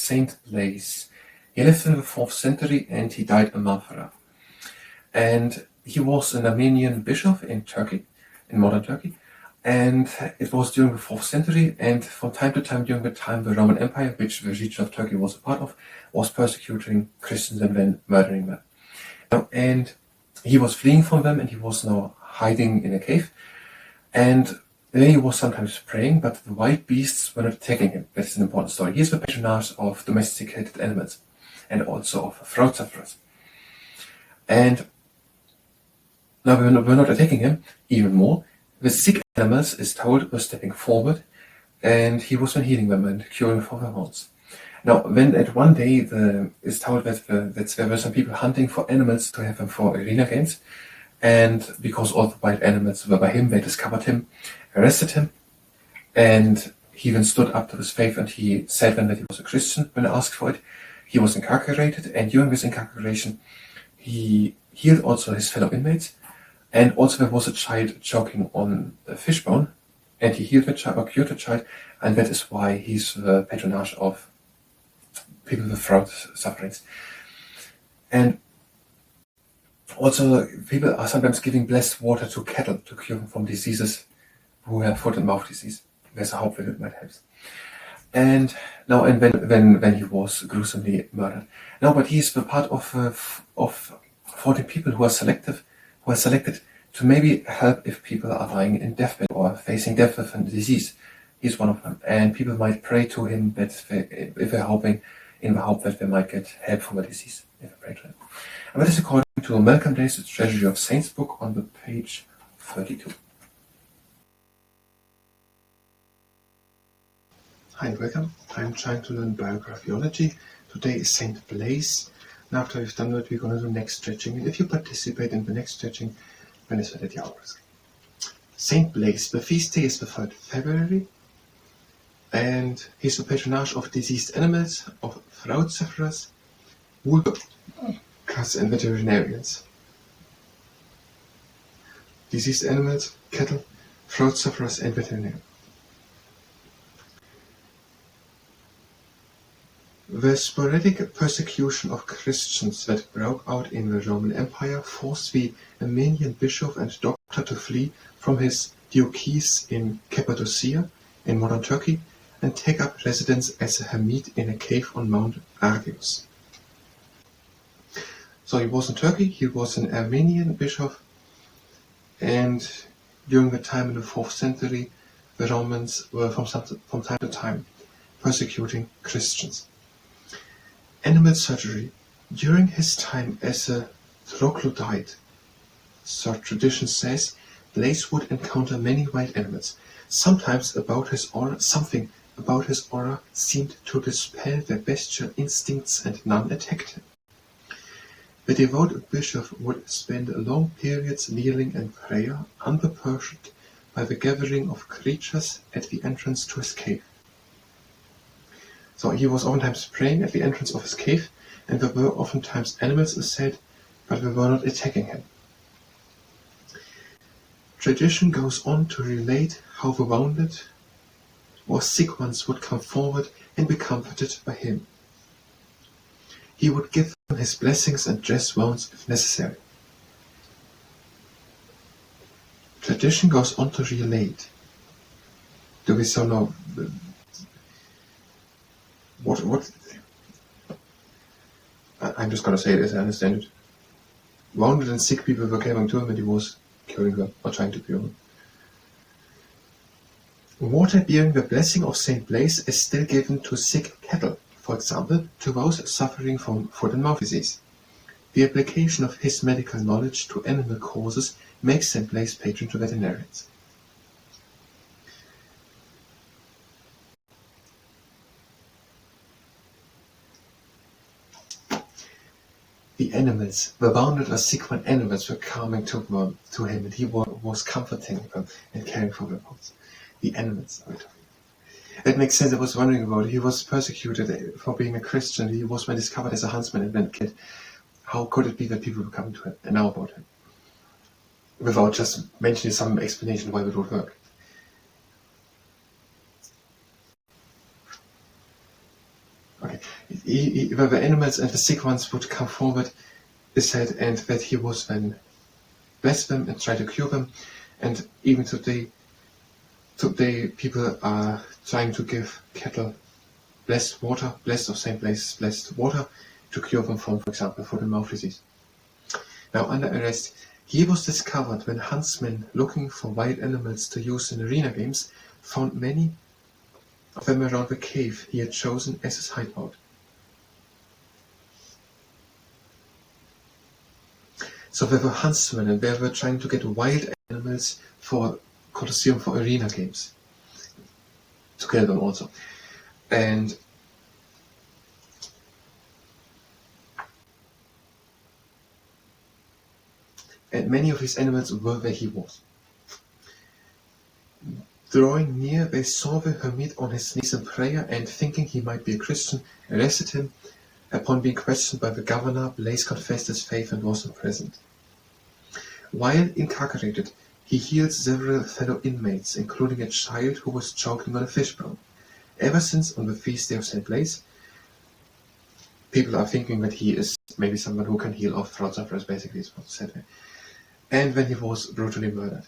Saint Blaise. He lived in the 4th century and he died a month ago. And he was an Armenian bishop in Turkey, in modern Turkey. And it was during the 4th century, and from time to time during the time the Roman Empire, which the region of Turkey was a part of, was persecuting Christians and then murdering them. And he was fleeing from them, and he was now hiding in a cave. And there he was sometimes praying, but the wild beasts were not attacking him. That's an important story. He is the patronage of domesticated animals and also of throat sufferers. And now we're not attacking him even more. The sick animals, is told, were stepping forward, and he was then healing them and curing them from their wounds. Now, when at one day it's told that there were some people hunting for animals to have them for arena games, and because all the wild animals were by him, they discovered him, arrested him, and he then stood up to his faith and he said then that he was a Christian when asked for it. He was incarcerated, and during this incarceration, he healed also his fellow inmates. And also there was a child choking on a fishbone, and he healed the child or cured the child, and that is why he's the patronage of people with throat sufferings. And also people are sometimes giving blessed water to cattle to cure them from diseases who have foot and mouth disease. There's a hope that it might help. And now, and when he was gruesomely murdered. Now, but he is the part of 14 people who are selected to maybe help if people are lying in deathbed or facing death with a disease. He's one of them, and people might pray to him that if they're hoping, in the hope that they might get help from a disease if they pray to him. And that is according to Malcolm Blaise, Treasury of Saints book on the page 32. Hi and welcome. I'm trying to learn Biographyology. Today is Saint Blaise. And after we've done that, we're going to do Neckstretching. And if you participate in the Neckstretching, then it's at your risk. Saint Blaise, the feast day is the 3rd February. And he's the patronage of diseased animals, of throat sufferers, woodcutters and veterinarians. Diseased animals, cattle, throat sufferers and veterinarians. The sporadic persecution of Christians that broke out in the Roman Empire forced the Armenian bishop and doctor to flee from his diocese in Cappadocia, in modern Turkey, and take up residence as a hermit in a cave on Mount Argyros. So he was in Turkey, he was an Armenian bishop, and during the time in the 4th century, the Romans were from time to time persecuting Christians. Animal surgery. During his time as a troglodyte, so tradition says, Blaise would encounter many wild animals. Sometimes something about his aura seemed to dispel their bestial instincts, and none attacked him. The devout bishop would spend long periods kneeling in prayer, unperturbed by the gathering of creatures at the entrance to his cave. So he was oftentimes praying at the entrance of his cave, and there were oftentimes animals said, but they were not attacking him. Tradition goes on to relate how the wounded or sick ones would come forward and be comforted by him. He would give them his blessings and dress wounds if necessary. Tradition goes on to relate. Do we so know what? I'm just going to say it as I understand it. Wounded and sick people were coming to him and he was curing them, or trying to cure them. Water bearing the blessing of Saint Blaise is still given to sick cattle, for example, to those suffering from foot and mouth disease. The application of his medical knowledge to animal causes makes Saint Blaise patron to veterinarians. The wounded or sick animals were coming to him, and he was comforting them and caring for their wounds. The animals are talking. It makes sense. I was wondering about it. He was persecuted for being a Christian. He was then discovered as a huntsman and then killed. How could it be that people were coming to him and know about him? Without just mentioning some explanation why it would work. Okay. where the animals and the sick ones would come forward, is said, and that he was then bless them and try to cure them. And even today people are trying to give cattle blessed water, blessed of Saint Blaise, blessed water, to cure them from, for example, foot and mouth disease. Now, under arrest, he was discovered when huntsmen looking for wild animals to use in arena games found many of them around the cave he had chosen as his hideout. So there were huntsmen, and they were trying to get wild animals for Colosseum, for arena games, to kill them also. And many of these animals were where he was. Drawing near, they saw the hermit on his knees in prayer, and thinking he might be a Christian, arrested him. Upon being questioned by the governor, Blaise confessed his faith and was imprisoned. While incarcerated, he healed several fellow inmates, including a child who was choking on a fishbone. Ever since, on the feast day of St. Blaise, people are thinking that he is maybe someone who can heal off throat sufferers, basically, is what's said there. And when he was brutally murdered.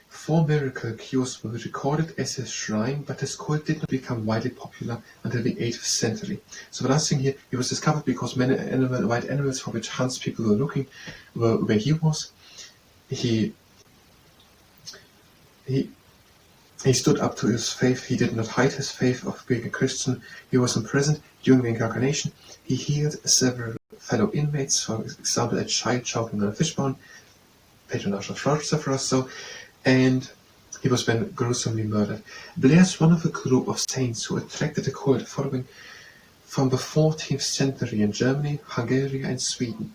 4 miracle cures were recorded at his shrine, but his cult did not become widely popular until the 8th century. So the last thing here, he was discovered because many wild animals for which Hans people were looking were where he was. He stood up to his faith. He did not hide his faith of being a Christian. He was imprisoned during the incarnation. He healed several fellow inmates, for example, a child choking on a fishbone, patronage of throat sufferers, and he was then gruesomely murdered. Blaise, one of a group of saints who attracted a cult following from the 14th century in Germany, Hungary, and Sweden.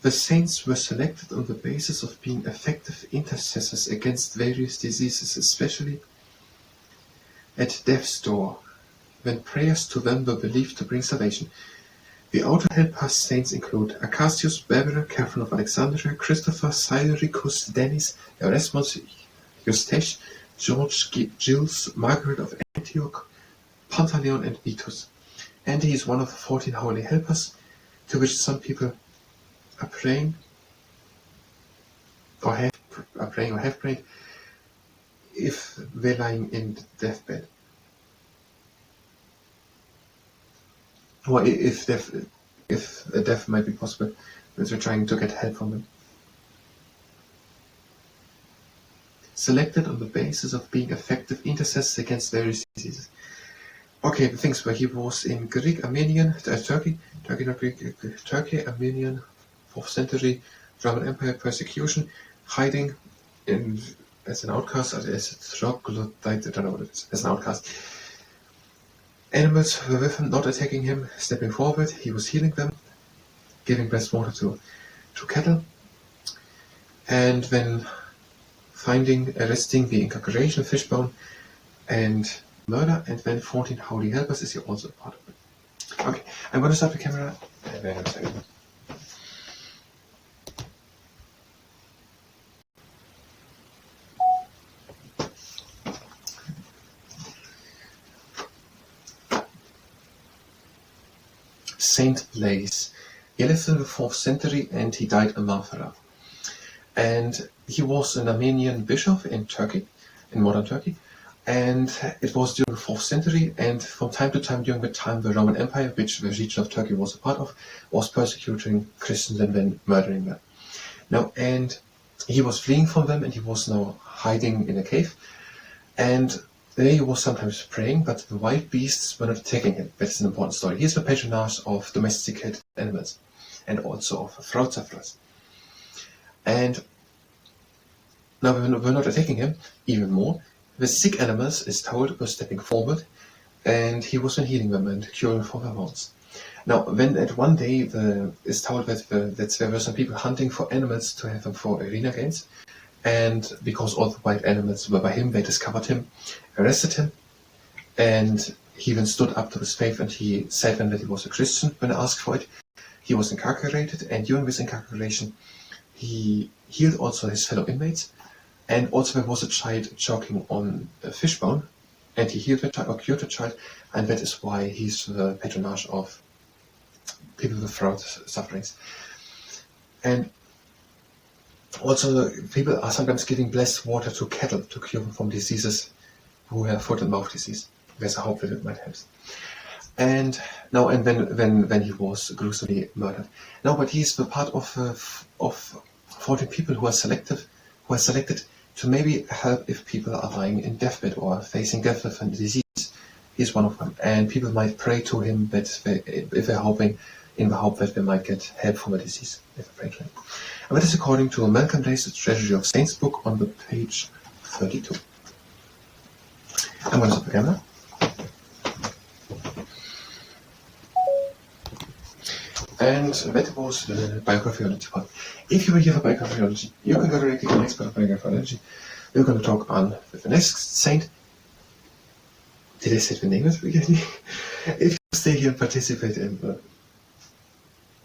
The saints were selected on the basis of being effective intercessors against various diseases, especially at death's door, when prayers to them were believed to bring salvation. The outer helper saints include Acacius, Barbara, Catherine of Alexandria, Christopher, Cyricus, Denis, Erasmus, Eustache, George, Gilles, Margaret of Antioch, Pantaleon, and Vitus. And he is one of the 14 holy helpers, to which some people are praying or have prayed if they're lying in deathbed, or if a death might be possible, but they're trying to get help from them. Selected on the basis of being effective intercessors against various diseases. Okay, the things where he was in Greek, Armenian, Turkey, Armenian, 4th century, Roman Empire, persecution, hiding as an outcast, as a troglodyte, I don't know what it is, as an outcast. Animals were with him, not attacking him, stepping forward, he was healing them, giving blessed water to cattle, and then arresting the incarceration, fishbone, and murder, and then 14 holy helpers is also a part of it. Okay, I'm going to start the camera. Wait a second. Saint Blaise. He lived in the 4th century and he died in Marmara. And he was an Armenian bishop in Turkey, in modern Turkey. And it was during the 4th century, and from time to time during the time the Roman Empire, which the region of Turkey was a part of, was persecuting Christians and then murdering them. Now, and he was fleeing from them, and he was now hiding in a cave. And there he was sometimes praying, but the wild beasts were not attacking him. That's an important story. He's the patronage of domesticated animals, and also of throat sufferers. And now we're not attacking him, even more. The sick animals, is told, were stepping forward, and he was then healing them and curing for their wounds. Now, when at one day it's told that there were some people hunting for animals to have them for arena games, and because all the wild animals were by him, they discovered him, arrested him, and he then stood up to his faith, and he said then that he was a Christian when asked for it. He was incarcerated, and during this incarceration, he healed also his fellow inmates. And also there was a child choking on a fishbone, and he healed the child or cured the child, and that is why he's the patronage of people with throat sufferings. And also, people are sometimes giving blessed water to cattle to cure them from diseases who have foot and mouth disease. There's a hope that it might help. And now, and when he was gruesomely murdered. Now, but he's the part of 14 people who are selected to maybe help if people are lying in deathbed or facing death with a disease. He's one of them, and people might pray to him that if they're hoping, in the hope that they might get help from a disease. If they pray to him. And that is according to Malcolm Blaise's Treasury of Saints book on the page 32. I'm going to stop the camera. And that was the Biographyology part. If you were here for Biographyology, you can go directly to the next part of Biographyology. We're going to talk on with the next saint. Did I say the name at the beginning? If you stay here and participate in the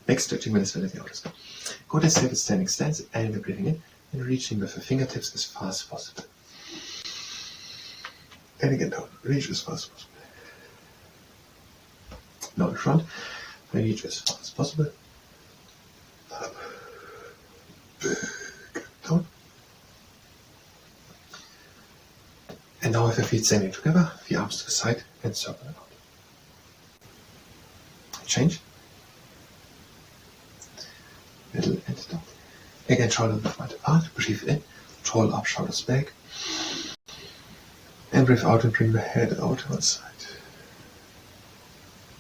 Neckstretching municipality orders, go to stay with standing stance and we're breathing in and reaching with the fingertips as far as possible. And again down, reach as far as possible. Now in front, reach as far as possible. Up, back, down. And now with the feet standing together, the arms to the side and circle around. Change. Middle and down. Again, shoulders wide apart. Breathe in. Roll up, shoulders back. And breathe out and bring the head out to one side.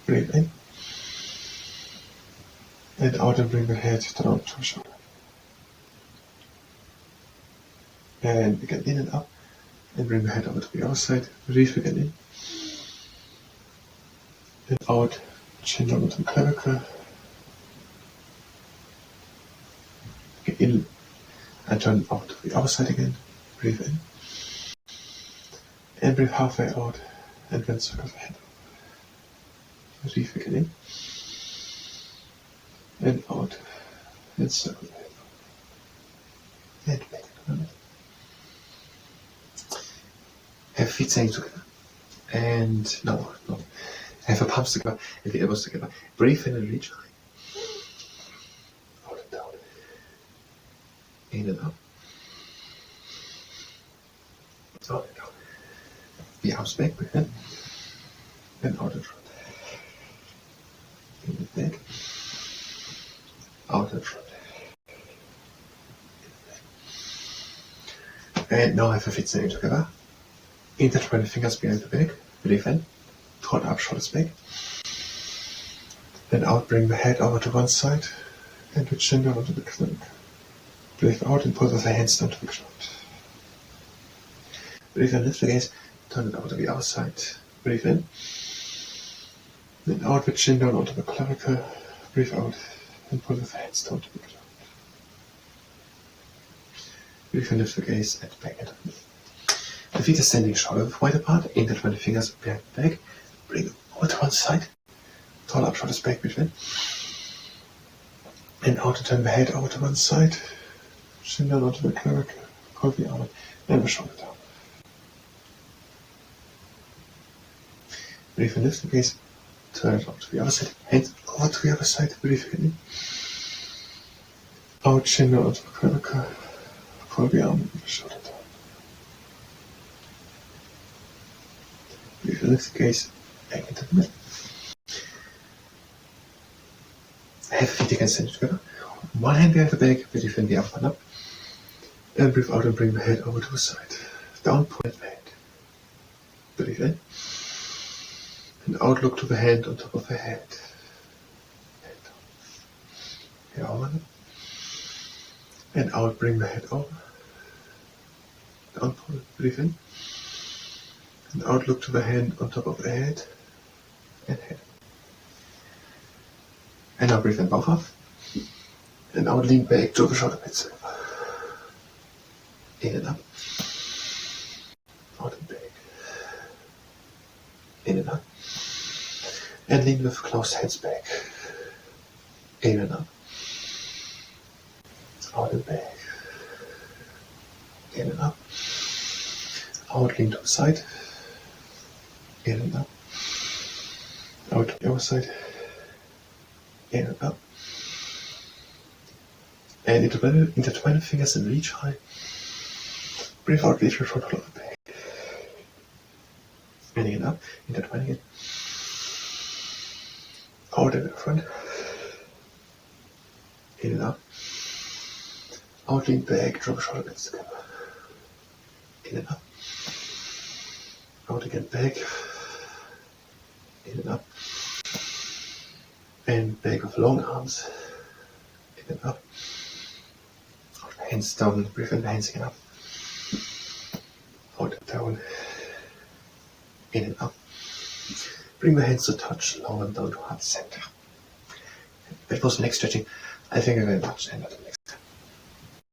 Breathe in. And out and bring the head down to the shoulder. And again in and up. And bring the head over to the other side. Breathe again in. And out. Chin down to the clavicle. Get in. And turn out to the other side again. Breathe in. And breathe halfway out. And then circle the head over. Breathe again in. And out. And circle the head over. And back in a minute. Have feet staying together. And no. Have the palms together and the elbows together. Breathe in and reach high. Out and down. In and up. Out and down. The arms back, breathe in. And out and front. In and back. Out and front. And now have the feet staying together. Intertwine the fingers behind the back. Breathe in. Hold up, shoulders back. Then out, bring the head over to one side. And the chin down onto the chin. Breathe out and pull the hands down to the ground. Breathe in, lift the gaze. Turn it over to the other side. Breathe in. Then out with chin down onto the clavicle. Breathe out and pull the hands down to the ground. Breathe in, lift the gaze and back into the knee. The feet are standing shoulder wide apart. Intertwine the fingers behind the back. Bring over to one side. Tall up, shoulders back, breathe in. And out to turn the head over to one side. Chin down onto the clavicle. Curl the arm and the shoulder down. Breathe in, lift the gaze. Turn it up to the other side. Hands over to the other side. Breathe in. Out, chin down onto the clavicle. Curl the arm and the shoulder down. Breathe in, lift the gaze. Back into the middle. Have feet again stand together. One hand behind the back, breathe in the other one up. And breathe out and bring the head over to the side. Down, point the head. Breathe in. And out, look to the hand on top of the head. Head down. Here over. And out, bring the head over. Down, point, breathe in. And out, look to the hand on top of the head. And head. And now breathe in both up. And now lean back to the shoulder blades. In and up. Out and back. In and up. And lean with closed hands back. In and up. Out and back. In and up. Out, lean to the side. in and up, out to the other side, in and up, and intertwine the fingers and reach high. Breathe out, reach your front all the way back. In and up, intertwine again. Out in the front, in and up, out, lean back, drop shoulder blades together. In and up, out again, back, in and up, and back with long arms, in and up, out, hands down, breathe in the hands again up, out and down, in and up, bring the hands to touch, long and down to heart center. That was neck stretching. I think I very much ended.